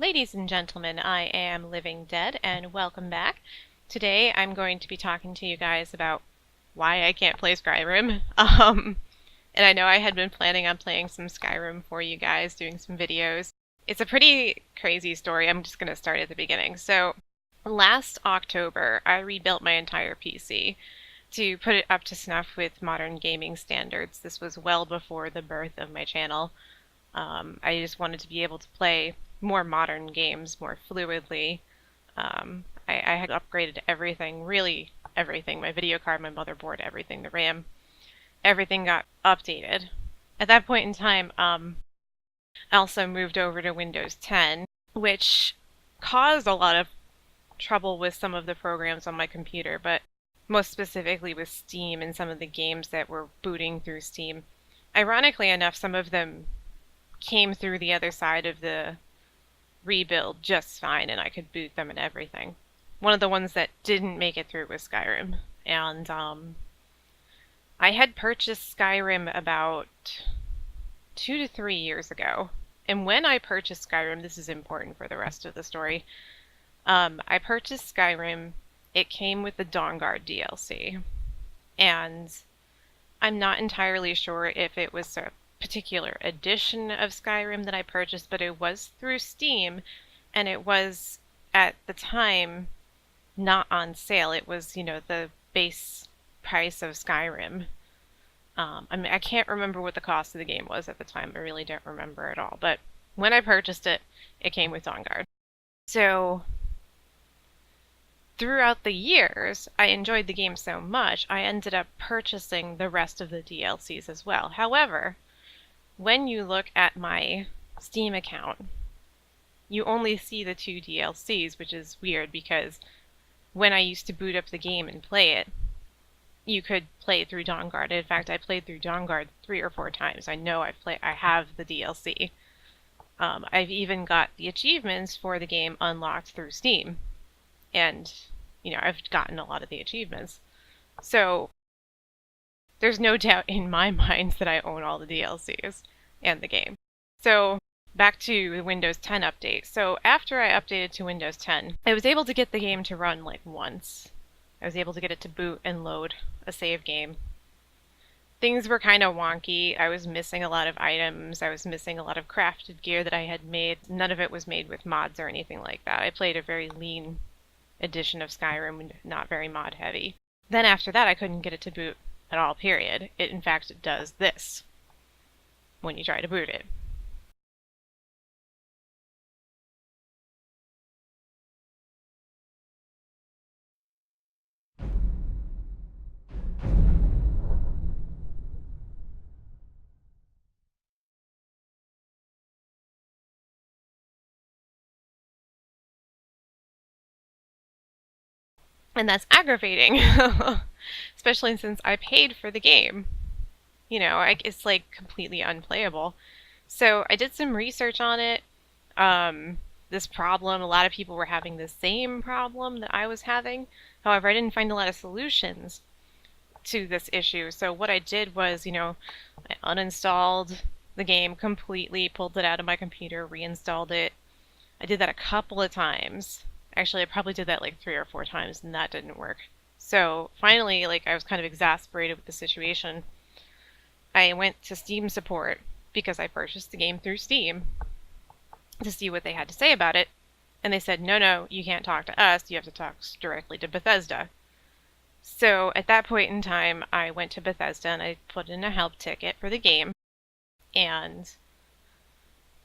Ladies and gentlemen, I am Living Dead, and welcome back. Today I'm going to be talking to you guys about why I can't play Skyrim. And I know I had been planning on playing some Skyrim for you guys, doing some videos. It's a pretty crazy story. I'm just going to start at the beginning. So, last October, I rebuilt my entire PC to put it up to snuff with modern gaming standards. This was well before the birth of my channel. I just wanted to be able to play more modern games more fluidly. I had upgraded everything, really everything, my video card, my motherboard, everything, the RAM, everything got updated. At that point in time, I also moved over to Windows 10, which caused a lot of trouble with some of the programs on my computer, but most specifically with Steam and some of the games that were booting through Steam. Ironically enough, some of them came through the other side of the rebuild just fine, and I could boot them and everything. One of the ones that didn't make it through was Skyrim, and I had purchased Skyrim about 2 to 3 years ago. And when I purchased Skyrim, this is important for the rest of the story, I purchased Skyrim, it came with the Dawnguard DLC, and I'm not entirely sure if it was a particular edition of Skyrim that I purchased, but it was through Steam, and it was, at the time, not on sale. It was, the base price of Skyrim. I can't remember what the cost of the game was at the time. I really don't remember at all. But when I purchased it, it came with Dawnguard. So, throughout the years, I enjoyed the game so much, I ended up purchasing the rest of the DLCs as well. However, when you look at my Steam account, you only see the 2 DLCs, which is weird because when I used to boot up the game and play it, you could play it through Dawnguard. In fact, I played through Dawnguard 3 or 4 times. I know I have the DLC. I've even got the achievements for the game unlocked through Steam. And, I've gotten a lot of the achievements. So, there's no doubt in my mind that I own all the DLCs and the game. So, back to the Windows 10 update. So, after I updated to Windows 10, I was able to get the game to run like once. I was able to get it to boot and load a save game. Things were kind of wonky. I was missing a lot of items. I was missing a lot of crafted gear that I had made. None of it was made with mods or anything like that. I played a very lean edition of Skyrim, not very mod heavy. Then after that, I couldn't get it to boot at all, period. It, in fact, does this when you try to boot it. And that's aggravating, especially since I paid for the game. It's like completely unplayable. So I did some research on it. This problem, a lot of people were having the same problem that I was having. However, I didn't find a lot of solutions to this issue. So what I did was, I uninstalled the game completely, pulled it out of my computer, reinstalled it. I did that a couple of times. Actually, I probably did that like 3 or 4 times, and that didn't work. So finally, I was kind of exasperated with the situation. I went to Steam support because I purchased the game through Steam to see what they had to say about it. And they said, no, you can't talk to us. You have to talk directly to Bethesda. So at that point in time, I went to Bethesda and I put in a help ticket for the game. And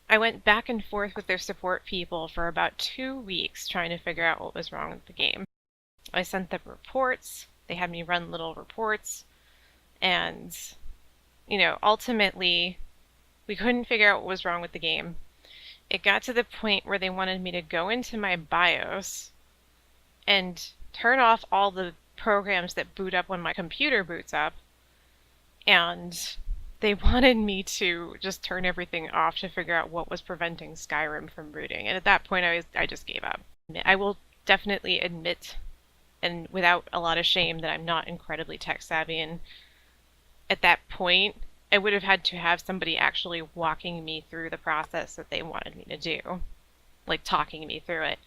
I went back and forth with their support people for about 2 weeks trying to figure out what was wrong with the game. I sent them reports. They had me run little reports. And, ultimately, we couldn't figure out what was wrong with the game. It got to the point where they wanted me to go into my BIOS and turn off all the programs that boot up when my computer boots up. And they wanted me to just turn everything off to figure out what was preventing Skyrim from booting. And at that point, I just gave up. I will definitely admit, and without a lot of shame, that I'm not incredibly tech savvy. And at that point, I would have had to have somebody actually walking me through the process that they wanted me to do. like talking me through it.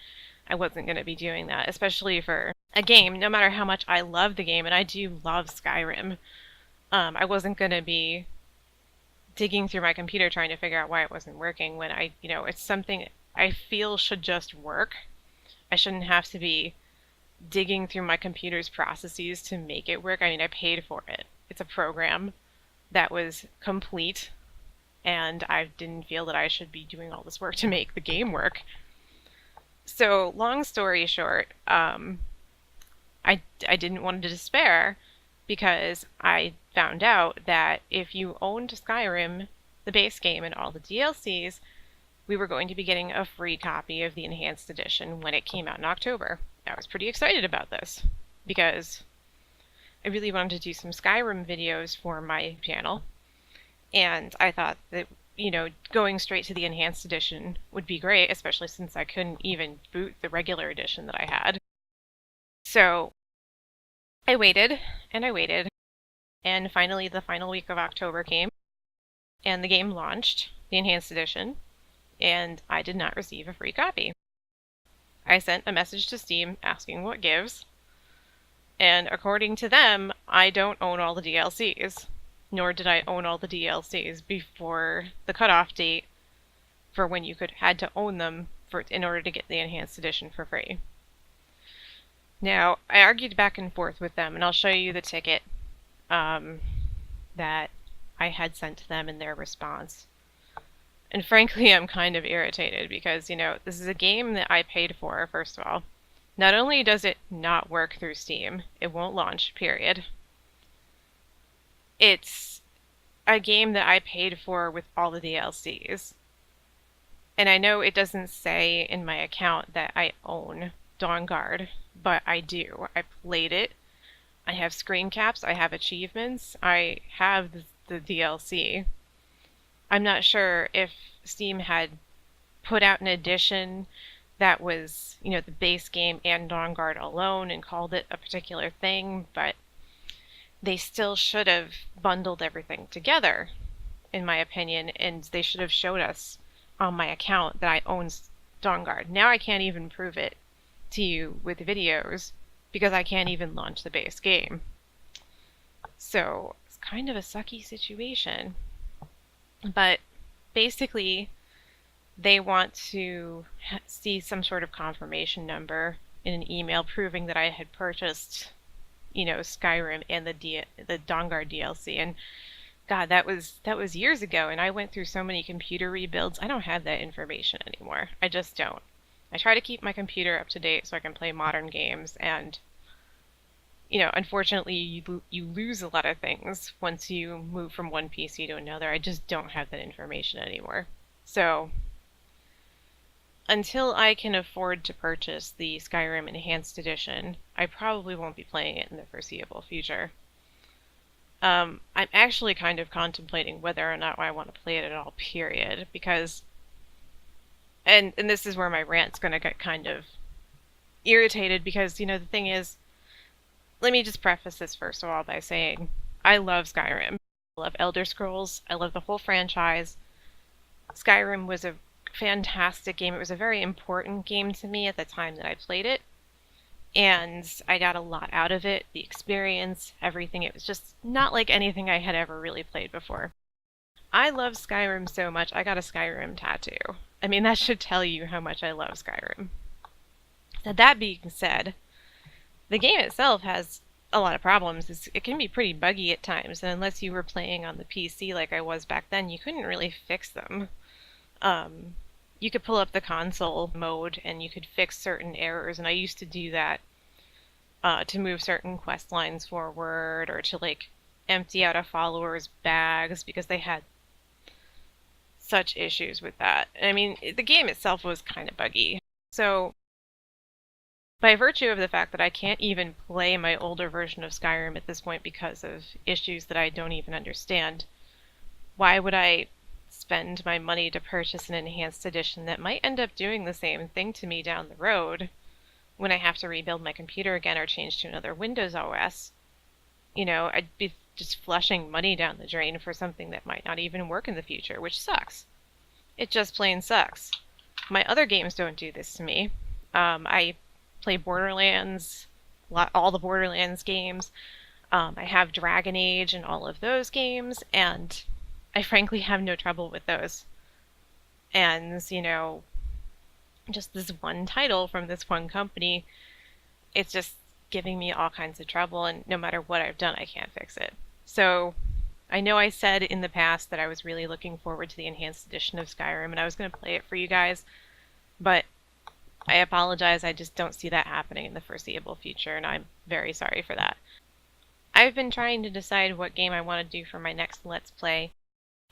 I wasn't going to be doing that, especially for a game, no matter how much I love the game, and I do love Skyrim. I wasn't going to be digging through my computer trying to figure out why it wasn't working when it's something I feel should just work. I shouldn't have to be digging through my computer's processes to make it work. I mean, I paid for it. It's a program that was complete, and I didn't feel that I should be doing all this work to make the game work. So, long story short, I didn't want to despair because I found out that if you owned Skyrim, the base game, and all the DLCs, we were going to be getting a free copy of the Enhanced Edition when it came out in October. I was pretty excited about this because I really wanted to do some Skyrim videos for my channel, and I thought that, going straight to the Enhanced Edition would be great, especially since I couldn't even boot the regular edition that I had. So I waited, and I waited, and finally the final week of October came, and the game launched, the Enhanced Edition, and I did not receive a free copy. I sent a message to Steam asking what gives, and according to them, I don't own all the DLCs, nor did I own all the DLCs before the cutoff date for when you had to own them in order to get the Enhanced Edition for free. Now, I argued back and forth with them, and I'll show you the ticket that I had sent to them in their response. And frankly, I'm kind of irritated because, this is a game that I paid for, first of all. Not only does it not work through Steam, it won't launch, period. It's a game that I paid for with all the DLCs. And I know it doesn't say in my account that I own Dawnguard, but I do. I played it. I have screen caps, I have achievements, I have the DLC. I'm not sure if Steam had put out an edition that was, the base game and Dawnguard alone and called it a particular thing, but they still should have bundled everything together, in my opinion, and they should have showed us on my account that I own Dawnguard. Now I can't even prove it to you with videos because I can't even launch the base game. So it's kind of a sucky situation. But basically, they want to see some sort of confirmation number in an email proving that I had purchased, Skyrim and the Dawnguard DLC. And God, that was years ago, and I went through so many computer rebuilds. I don't have that information anymore. I just don't. I try to keep my computer up to date so I can play modern games, and unfortunately, you lose a lot of things once you move from one PC to another. I just don't have that information anymore. So, until I can afford to purchase the Skyrim Enhanced Edition, I probably won't be playing it in the foreseeable future. I'm actually kind of contemplating whether or not I want to play it at all, period, because, and this is where my rant's going to get kind of irritated, because, the thing is, let me just preface this first of all by saying I love Skyrim. I love Elder Scrolls. I love the whole franchise. Skyrim was a fantastic game. It was a very important game to me at the time that I played it. And I got a lot out of it. The experience, everything. It was just not like anything I had ever really played before. I love Skyrim so much, I got a Skyrim tattoo. I mean, that should tell you how much I love Skyrim. Now, that being said, the game itself has a lot of problems. It can be pretty buggy at times, and unless you were playing on the PC like I was back then, you couldn't really fix them. You could pull up the console mode and you could fix certain errors, and I used to do that to move certain quest lines forward, or to empty out a follower's bags because they had such issues with that. I mean, the game itself was kind of buggy. So, by virtue of the fact that I can't even play my older version of Skyrim at this point because of issues that I don't even understand, why would I spend my money to purchase an enhanced edition that might end up doing the same thing to me down the road when I have to rebuild my computer again or change to another Windows OS? I'd be just flushing money down the drain for something that might not even work in the future, which sucks. It just plain sucks. my other games don't do this to me. I play Borderlands, all the Borderlands games. I have Dragon Age and all of those games, and I frankly have no trouble with those. And, just this one title from this one company, it's just giving me all kinds of trouble, and no matter what I've done, I can't fix it. So, I know I said in the past that I was really looking forward to the enhanced edition of Skyrim, and I was going to play it for you guys, but I apologize, I just don't see that happening in the foreseeable future, and I'm very sorry for that. I've been trying to decide what game I want to do for my next Let's Play,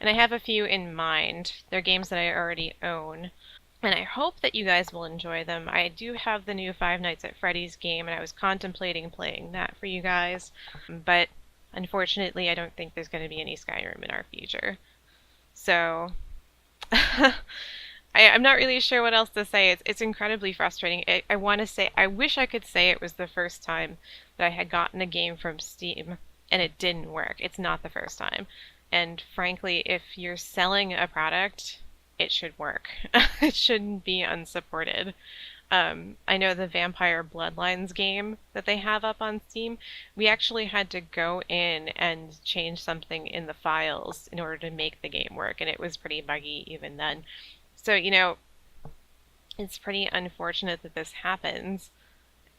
and I have a few in mind. They're games that I already own, and I hope that you guys will enjoy them. I do have the new Five Nights at Freddy's game, and I was contemplating playing that for you guys, but unfortunately I don't think there's going to be any Skyrim in our future. So, I'm not really sure what else to say. It's incredibly frustrating. I want to say, I wish I could say it was the first time that I had gotten a game from Steam and it didn't work. It's not the first time. And frankly, if you're selling a product, it should work. It shouldn't be unsupported. I know the Vampire Bloodlines game that they have up on Steam, we actually had to go in and change something in the files in order to make the game work, and it was pretty buggy even then. So, it's pretty unfortunate that this happens.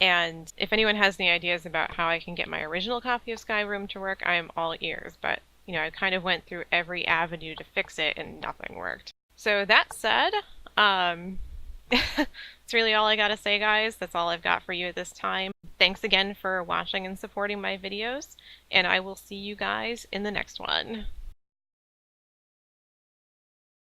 And if anyone has any ideas about how I can get my original copy of Skyrim to work, I am all ears. But, I kind of went through every avenue to fix it and nothing worked. So that said, it's really all I gotta say, guys. That's all I've got for you at this time. Thanks again for watching and supporting my videos, and I will see you guys in the next one.